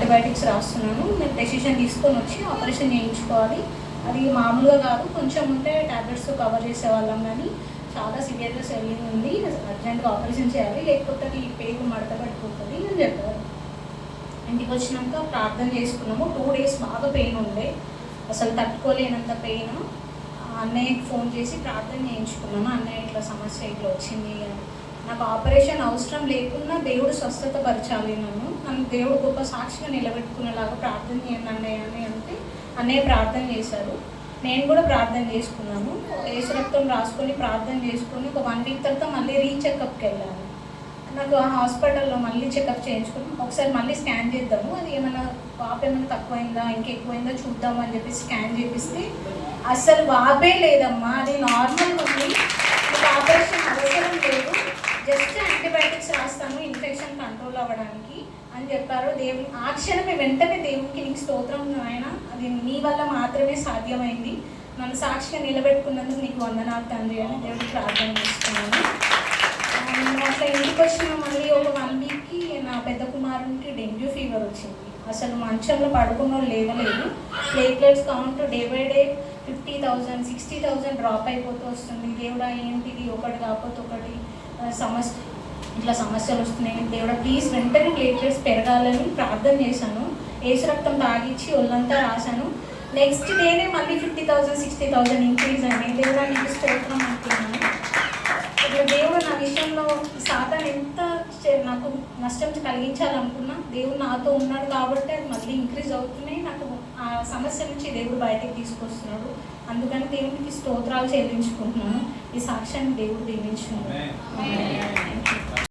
Antibiotics రాస్తున్నాను, మీరు decision తీసుకొని వచ్చి ఆపరేషన్ చేయించుకోవాలి. అది మామూలుగా కాదు, కొంచెం ఉంటే ట్యాబ్లెట్స్ కవర్ చేసేవాళ్ళం, కానీ చాలా సివియర్గా స్వెల్లింగ్ ఉంది, అర్జెంట్గా ఆపరేషన్ చేయాలి, లేకపోతే ఈ పేగు మడత పడిపోతుంది అని చెప్పారు. ఇంటికి వచ్చినాక ప్రార్థన చేసుకున్నాము. 2 days బాగా పెయిన్ ఉండే, అసలు తట్టుకోలేనంత పెయిన్. అన్నయ్యకి ఫోన్ చేసి ప్రార్థన చేయించుకున్నాను. అన్నయ్య ఇట్లా సమస్య ఇట్లా వచ్చింది, నాకు ఆపరేషన్ అవసరం లేకున్నా దేవుడు స్వస్థత పరచాలి, నన్ను దేవుడు గొప్ప సాక్షిగా నిలబెట్టుకునేలాగా ప్రార్థన చేయండి అన్నయ్య అని అంటే అన్నయ్య ప్రార్థన చేశారు. నేను కూడా ప్రార్థన చేసుకున్నాను. యేసు రక్తం రాసుకొని ప్రార్థన చేసుకొని ఒక 1 week తర్వాత మళ్ళీ రీచెకప్కి వెళ్ళాను. నాకు ఆ హాస్పిటల్లో మళ్ళీ చెకప్ చేయించుకుని ఒకసారి మళ్ళీ స్కాన్ చేద్దాము, అది ఏమైనా వాపు ఏమైనా తక్కువైందా ఇంకెక్కువైందా చూద్దాము అని చెప్పి స్కాన్ చేపిస్తే అసలు వాపే లేదమ్మా, అది నార్మల్గా ఉంది, మీకు ఆపరేషన్ అవసరం లేదు, జస్ట్ యాంటీబయాటిక్స్ రాస్తాను ఇన్ఫెక్షన్ కంట్రోల్ అవ్వడానికి అని చెప్పారు. దేవుని ఆ క్షణమే వెంటనే దేవునికి నీకు స్తోత్రం నాయన, అది నీ వల్ల మాత్రమే సాధ్యమైంది, నన్ను సాక్షిగా నిలబెట్టుకున్నందుకు నీకు వందనాలు తండ్రి అని దేవుడికి ప్రార్థన చేస్తున్నాను. అట్లా ఇంటికి వచ్చిన మళ్ళీ ఒక 1 weekకి నా పెద్ద కుమారునికి డెంగ్యూ ఫీవర్ వచ్చింది. అసలు మంచంలో పడుకున్న వాళ్ళు లేవలేదు. Platelets count day by day 50,000 60,000 drop అయిపోతూ వస్తుంది. దేవుడా ఏంటిది, ఒకటి కాకపోతే ఒకటి ఇట్లా సమస్యలు వస్తున్నాయి, దేవుడా ప్లీజ్ వెంటనే ప్లేట్లెట్స్ పెరగాలని ప్రార్థన చేశాను. యేసు రక్తం తాగిచ్చి ఒళ్ళంతా రాశాను. నెక్స్ట్ డేనే మళ్ళీ 50,000 60,000 ఇంక్రీజ్ అయినాయి. దేవుడా నీకు స్తోత్రం అంటున్నాను. ఇప్పుడు దేవుడు నా విషయంలో సాతాను ఎంత నాకు నష్టం కలిగించాలనుకున్నా దేవుడు నాతో ఉన్నాడు కాబట్టి అది మళ్ళీ ఇంక్రీజ్ అవుతున్నాయి. నాకు ఆ సమస్య నుంచి దేవుడు బయటకు తీసుకొస్తున్నాడు. అందుకని దేవునికి స్తోత్రాలు చెల్లించుకుంటున్నాను. ఈ సాక్ష్యాన్ని దేవుడు దీవించుకున్నాడు.